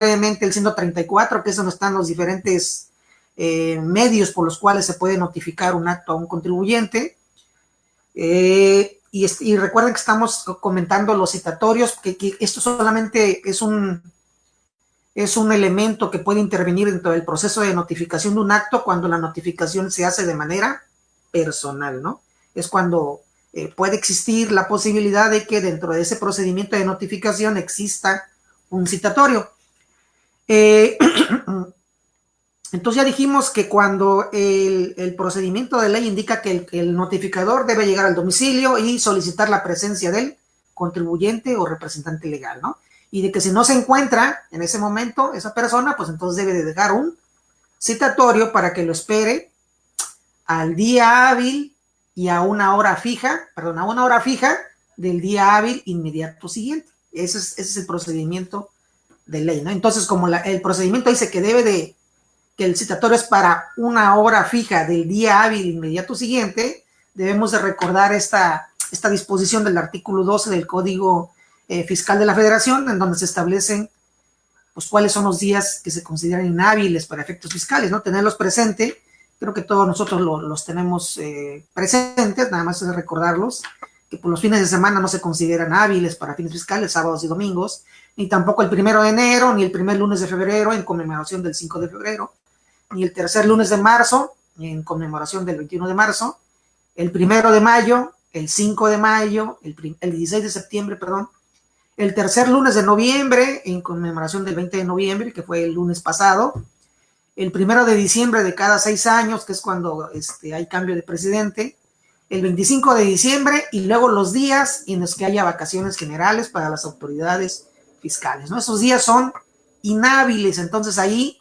brevemente el 134, que es donde están los diferentes medios por los cuales se puede notificar un acto a un contribuyente. Y recuerden que estamos comentando los citatorios, que esto solamente es un elemento que puede intervenir dentro del proceso de notificación de un acto cuando la notificación se hace de manera personal, ¿no? Es cuando puede existir la posibilidad de que dentro de ese procedimiento de notificación exista un citatorio. Entonces ya dijimos que cuando el procedimiento de ley indica que el notificador debe llegar al domicilio y solicitar la presencia del contribuyente o representante legal, ¿no? Y de que si no se encuentra en ese momento esa persona, pues entonces debe de dejar un citatorio para que lo espere al día hábil y a una hora fija del día hábil inmediato siguiente. Ese es el procedimiento de ley, ¿no? Entonces, como el procedimiento dice que que el citatorio es para una hora fija del día hábil inmediato siguiente, debemos de recordar esta disposición del artículo 12 del Código Fiscal de la Federación, en donde se establecen pues cuáles son los días que se consideran inhábiles para efectos fiscales, ¿no? Tenerlos presentes, creo que todos nosotros los tenemos presentes, nada más es recordarlos, que por los fines de semana no se consideran hábiles para fines fiscales, sábados y domingos, ni tampoco el 1 de enero, ni el primer lunes de febrero en conmemoración del 5 de febrero, ni el tercer lunes de marzo en conmemoración del 21 de marzo, el 1 de mayo, el 5 de mayo, el 16 de septiembre, perdón, el tercer lunes de noviembre en conmemoración del 20 de noviembre, que fue el lunes pasado, el 1 de diciembre de cada 6 años, que es cuando hay cambio de presidente, el 25 de diciembre y luego los días en los que haya vacaciones generales para las autoridades fiscales, ¿no? Esos días son inhábiles, entonces ahí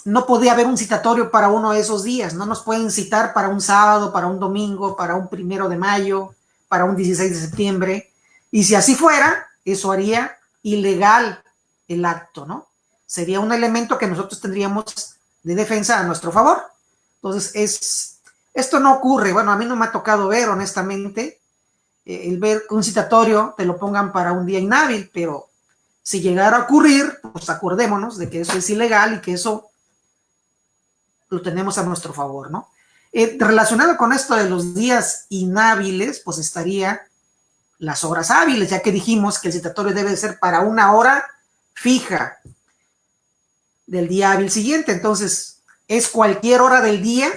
no podía haber un citatorio para uno de esos días, no nos pueden citar para un sábado, para un domingo, para un 1 de mayo, para un 16 de septiembre, y si así fuera, eso haría ilegal el acto, ¿no? Sería un elemento que nosotros tendríamos de defensa a nuestro favor. Entonces, esto no ocurre, bueno, a mí no me ha tocado ver, honestamente, el ver que un citatorio te lo pongan para un día inhábil, pero si llegara a ocurrir, pues acordémonos de que eso es ilegal y que eso lo tenemos a nuestro favor, ¿no? Relacionado con esto de los días inhábiles, pues estaría las horas hábiles, ya que dijimos que el citatorio debe ser para una hora fija del día hábil siguiente. Entonces, es cualquier hora del día,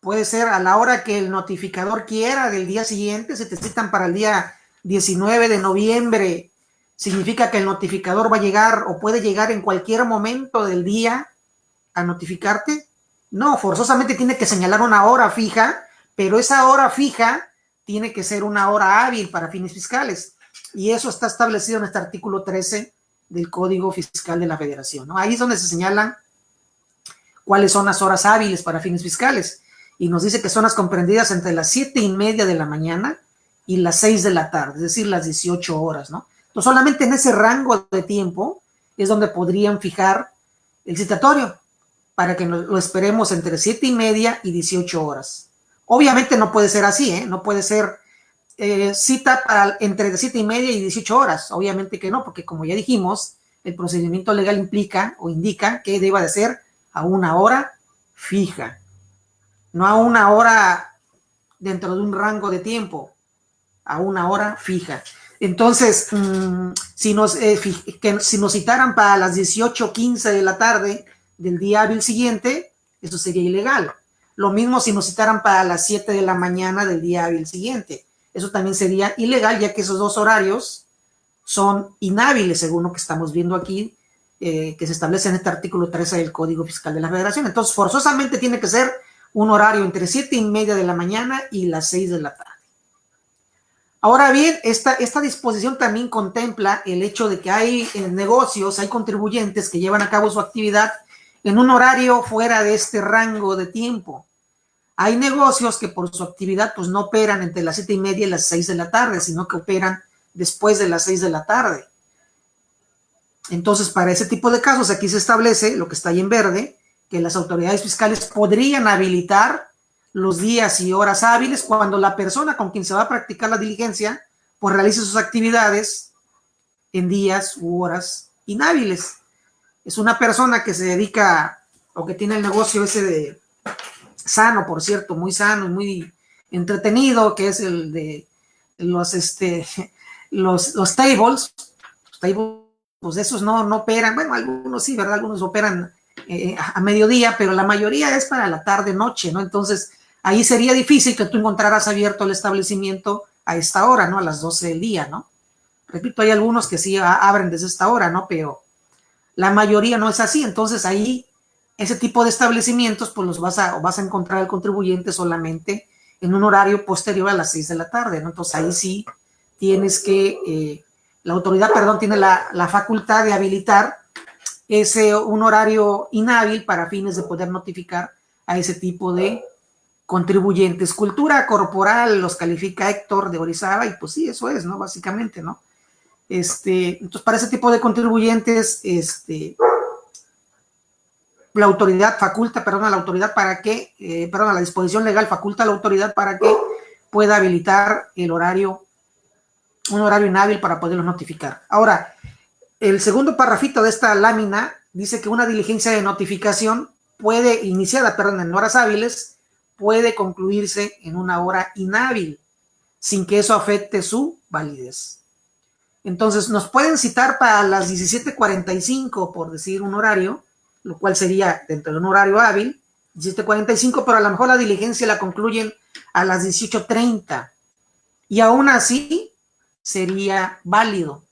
puede ser a la hora que el notificador quiera del día siguiente. Si te citan para el día 19 de noviembre, significa que el notificador va a llegar o puede llegar en cualquier momento del día a notificarte. No, forzosamente tiene que señalar una hora fija, pero esa hora fija tiene que ser una hora hábil para fines fiscales. Y eso está establecido en este artículo 13 del Código Fiscal de la Federación, ¿no? Ahí es donde se señalan cuáles son las horas hábiles para fines fiscales. Y nos dice que son las comprendidas entre las 7:30 de la mañana y las 6 de la tarde, es decir, las 18 horas, ¿no? Entonces, solamente en ese rango de tiempo es donde podrían fijar el citatorio, para que lo esperemos entre 7:30 y 18 horas. Obviamente no puede ser así, ¿eh? No puede ser cita para entre 7:30 y 18 horas. Obviamente que no, porque como ya dijimos, el procedimiento legal implica o indica que deba de ser a una hora fija, no a una hora dentro de un rango de tiempo, a una hora fija. Entonces, si nos citaran para las 18:15 de la tarde del día hábil siguiente, eso sería ilegal. Lo mismo si nos citaran para las 7 de la mañana del día hábil siguiente. Eso también sería ilegal, ya que esos dos horarios son inhábiles, según lo que estamos viendo aquí, que se establece en este artículo 13 del Código Fiscal de la Federación. Entonces, forzosamente tiene que ser un horario entre 7:30 de la mañana y las 6 de la tarde. Ahora bien, esta disposición también contempla el hecho de que hay negocios, hay contribuyentes que llevan a cabo su actividad en un horario fuera de este rango de tiempo. Hay negocios que por su actividad pues no operan entre las 7:30 y las 6 de la tarde, sino que operan después de las 6 de la tarde. Entonces, para ese tipo de casos, aquí se establece, lo que está ahí en verde, que las autoridades fiscales podrían habilitar los días y horas hábiles cuando la persona con quien se va a practicar la diligencia pues realice sus actividades en días u horas inhábiles. Es una persona que se dedica o que tiene el negocio ese de sano, por cierto, muy sano y muy entretenido, que es el de los tables. Los tables, pues esos no operan, bueno, algunos sí, ¿verdad? Algunos operan a mediodía, pero la mayoría es para la tarde, noche, ¿no? Entonces, ahí sería difícil que tú encontraras abierto el establecimiento a esta hora, ¿no? A las 12 del día, ¿no? Repito, hay algunos que sí abren desde esta hora, ¿no? Pero la mayoría no es así. Entonces, ahí, ese tipo de establecimientos, pues los vas a encontrar al contribuyente solamente en un horario posterior a las 6 de la tarde, ¿no? Entonces, ahí sí tienes que, la autoridad, perdón, tiene la facultad de habilitar un horario inhábil para fines de poder notificar a ese tipo de contribuyentes. Cultura corporal los califica Héctor de Orizaba y pues sí, eso es, ¿no? Básicamente, ¿no? Entonces, para ese tipo de contribuyentes, la autoridad faculta, perdón, a la autoridad para que, perdón, a la disposición legal faculta a la autoridad para que pueda habilitar un horario inhábil para poderlos notificar. Ahora, el segundo parrafito de esta lámina dice que una diligencia de notificación iniciada en horas hábiles, puede concluirse en una hora inhábil, sin que eso afecte su validez. Entonces, nos pueden citar para las 17:45, por decir un horario, lo cual sería dentro de un horario hábil, 17:45, pero a lo mejor la diligencia la concluyen a las 18:30. Y aún así, sería válido.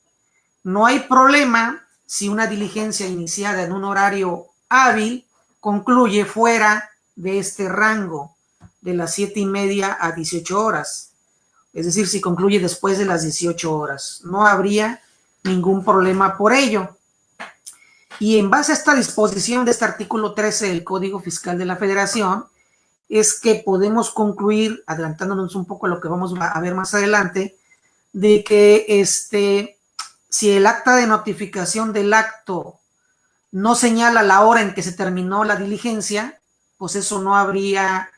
No hay problema si una diligencia iniciada en un horario hábil concluye fuera de este rango, de las 7:30 a 18 horas. Es decir, si concluye después de las 18 horas. No habría ningún problema por ello. Y en base a esta disposición de este artículo 13 del Código Fiscal de la Federación, es que podemos concluir, adelantándonos un poco a lo que vamos a ver más adelante, de que si el acta de notificación del acto no señala la hora en que se terminó la diligencia, pues eso no habría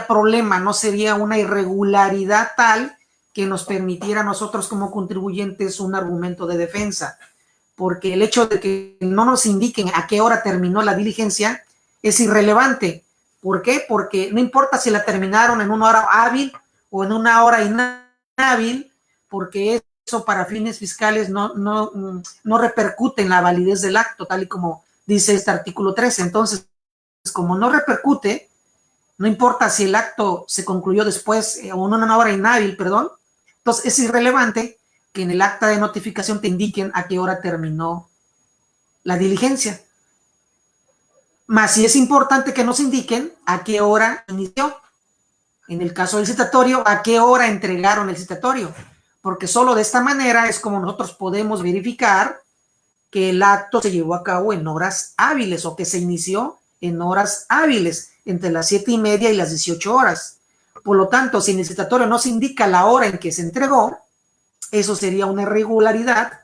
problema, no sería una irregularidad tal que nos permitiera a nosotros como contribuyentes un argumento de defensa, porque el hecho de que no nos indiquen a qué hora terminó la diligencia es irrelevante. ¿Por qué? Porque no importa si la terminaron en una hora hábil o en una hora inhábil, porque eso para fines fiscales no repercute en la validez del acto, tal y como dice este artículo 13. Entonces, como no repercute, no importa si el acto se concluyó después o en una hora inhábil, perdón, entonces es irrelevante que en el acta de notificación te indiquen a qué hora terminó la diligencia. Más si es importante que nos indiquen a qué hora inició. En el caso del citatorio, a qué hora entregaron el citatorio. Porque solo de esta manera es como nosotros podemos verificar que el acto se llevó a cabo en horas hábiles o que se inició en horas hábiles, entre las 7:30 y las 18 horas. Por lo tanto, si en el citatorio no se indica la hora en que se entregó, eso sería una irregularidad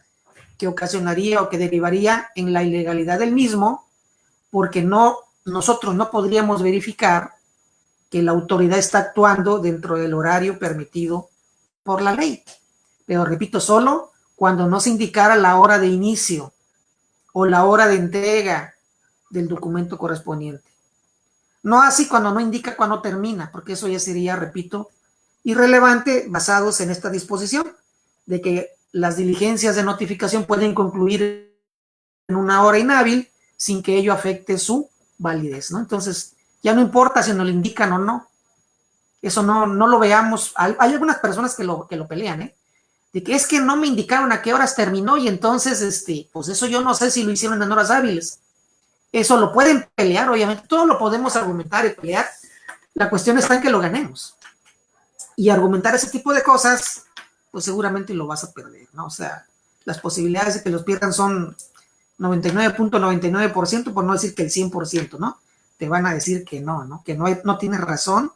que ocasionaría o que derivaría en la ilegalidad del mismo, porque nosotros no podríamos verificar que la autoridad está actuando dentro del horario permitido por la ley. Pero repito, solo cuando no se indicara la hora de inicio o la hora de entrega del documento correspondiente. No así cuando no indica cuándo termina, porque eso ya sería, repito, irrelevante basados en esta disposición de que las diligencias de notificación pueden concluir en una hora inhábil sin que ello afecte su validez, ¿no? Entonces, ya no importa si nos lo indican o no. Eso no lo veamos. Hay algunas personas que lo pelean, ¿eh? De que es que no me indicaron a qué horas terminó y entonces, pues eso yo no sé si lo hicieron en horas hábiles. Eso lo pueden pelear, obviamente. Todo lo podemos argumentar y pelear. La cuestión está en que lo ganemos. Y argumentar ese tipo de cosas, pues seguramente lo vas a perder, ¿no? O sea, las posibilidades de que los pierdan son 99.99%, por no decir que el 100%, ¿no? Te van a decir que no, que no tienes razón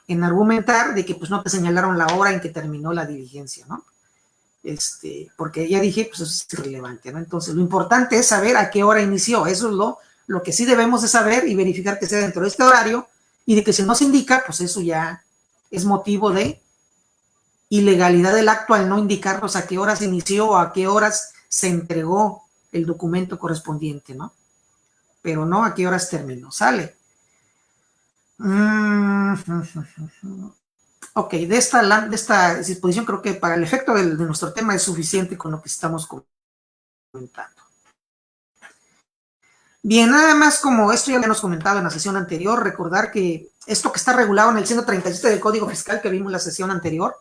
en argumentar de que pues no te señalaron la hora en que terminó la diligencia, ¿no? Porque ya dije, pues eso es irrelevante, ¿no? Entonces, lo importante es saber a qué hora inició. Eso es lo que sí debemos de saber y verificar que sea dentro de este horario, y de que si no se indica, pues eso ya es motivo de ilegalidad del acto al no indicarnos a qué horas inició o a qué horas se entregó el documento correspondiente, ¿no? Pero no a qué horas terminó. Sale. Ok, de esta disposición creo que para el efecto de nuestro tema es suficiente con lo que estamos comentando. Bien, nada más como esto ya lo hemos comentado en la sesión anterior, recordar que esto que está regulado en el 137 del Código Fiscal que vimos en la sesión anterior,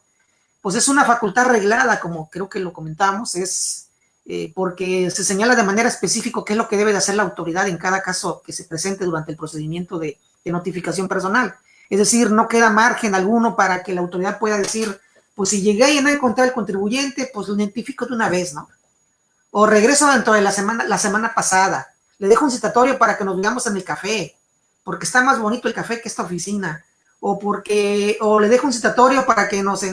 pues es una facultad reglada, como creo que lo comentamos, es porque se señala de manera específica qué es lo que debe de hacer la autoridad en cada caso que se presente durante el procedimiento de notificación personal. Es decir, no queda margen alguno para que la autoridad pueda decir, pues si llegué y no encontré al contribuyente, pues lo identifico de una vez, ¿no? O regreso dentro de la semana pasada, le dejo un citatorio para que nos veamos en el café, porque está más bonito el café que esta oficina, o le dejo un citatorio para que nos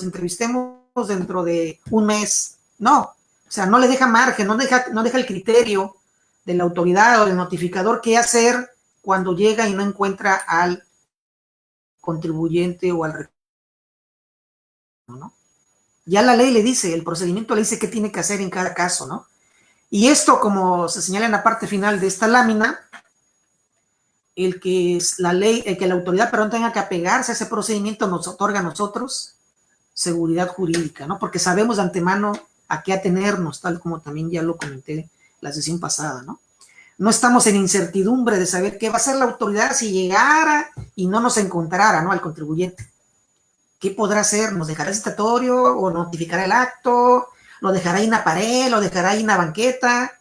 entrevistemos dentro de un mes. No, o sea, no le deja margen, no deja el criterio de la autoridad o del notificador qué hacer cuando llega y no encuentra al contribuyente o al ¿no? Ya la ley le dice, el procedimiento le dice qué tiene que hacer en cada caso, ¿no? Y esto, como se señala en la parte final de esta lámina, el que la autoridad, perdón, tenga que apegarse a ese procedimiento nos otorga a nosotros seguridad jurídica, ¿no? Porque sabemos de antemano a qué atenernos, tal como también ya lo comenté la sesión pasada, ¿no? No estamos en incertidumbre de saber qué va a hacer la autoridad si llegara y no nos encontrara, ¿no? Al contribuyente. ¿Qué podrá hacer? ¿Nos dejará el citatorio o notificará el acto? ¿Lo dejará ahí en la pared? ¿Lo dejará ahí en la banqueta?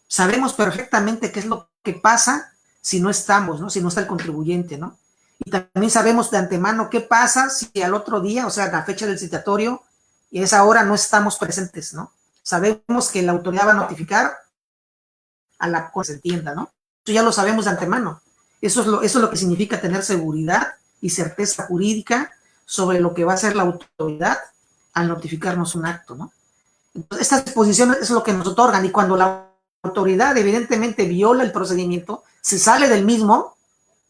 Sabemos perfectamente qué es lo que pasa si no estamos, ¿no? Si no está el contribuyente, ¿no? Y también sabemos de antemano qué pasa si al otro día, o sea, la fecha del citatorio, y a esa hora no estamos presentes, ¿no? Sabemos que la autoridad va a notificar a la cosa se entienda, ¿no? Eso ya lo sabemos de antemano. Eso es lo que significa tener seguridad y certeza jurídica sobre lo que va a hacer la autoridad al notificarnos un acto, ¿no? Entonces, estas disposiciones es lo que nos otorgan, y cuando la autoridad evidentemente viola el procedimiento, se sale del mismo,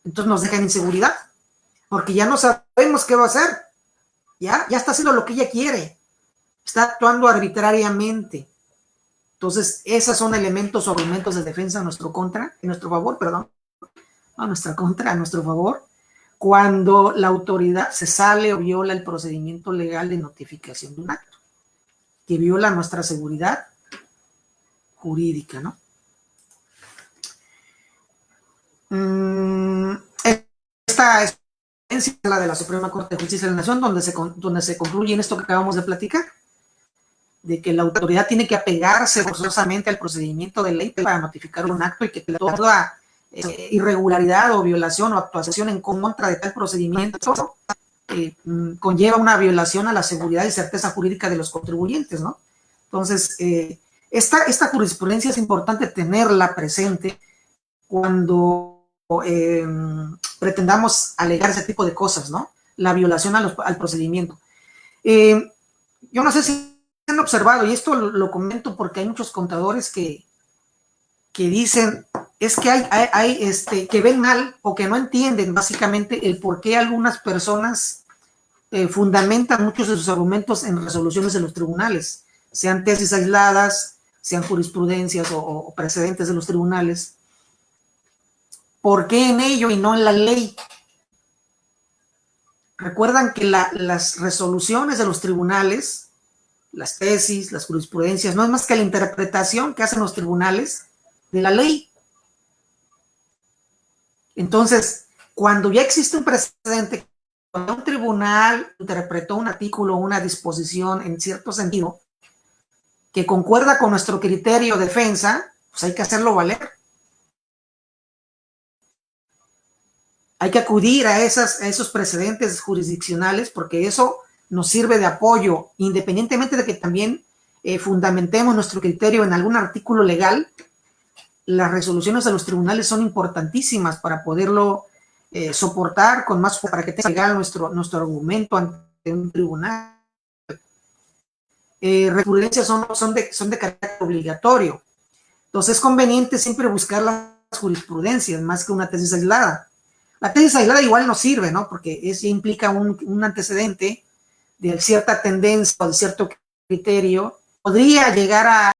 entonces nos deja en inseguridad, porque ya no sabemos qué va a hacer, ya está haciendo lo que ella quiere, está actuando arbitrariamente. Entonces, esos son elementos o argumentos de defensa en nuestro favor, a nuestra contra, a nuestro favor, cuando la autoridad se sale o viola el procedimiento legal de notificación de un acto, que viola nuestra seguridad jurídica, ¿no? Esta es la de la Suprema Corte de Justicia de la Nación, donde se concluye en esto que acabamos de platicar, de que la autoridad tiene que apegarse forzosamente al procedimiento de ley para notificar un acto, y que toda irregularidad o violación o actuación en contra de tal procedimiento conlleva una violación a la seguridad y certeza jurídica de los contribuyentes, ¿no? Entonces, esta jurisprudencia es importante tenerla presente cuando pretendamos alegar ese tipo de cosas, ¿no? La violación al procedimiento. Yo no sé si han observado, y esto lo comento porque hay muchos contadores que dicen, es que hay que ven mal o que no entienden básicamente el por qué algunas personas fundamentan muchos de sus argumentos en resoluciones de los tribunales, sean tesis aisladas, sean jurisprudencias o precedentes de los tribunales. ¿Por qué en ello y no en la ley? Recuerdan que las resoluciones de los tribunales, las tesis, las jurisprudencias, no es más que la interpretación que hacen los tribunales de la ley. Entonces, cuando ya existe un precedente, cuando un tribunal interpretó un artículo o una disposición en cierto sentido que concuerda con nuestro criterio de defensa, pues hay que hacerlo valer. Hay que acudir a esos precedentes jurisdiccionales, porque eso nos sirve de apoyo, independientemente de que también fundamentemos nuestro criterio en algún artículo legal. Las resoluciones de los tribunales son importantísimas para poderlo soportar con más, para que tenga legal nuestro argumento ante un tribunal. Jurisprudencias son de carácter obligatorio. Entonces es conveniente siempre buscar las jurisprudencias más que una tesis aislada. La tesis aislada igual no sirve, ¿no? Porque implica un antecedente de cierta tendencia o de cierto criterio, podría llegar a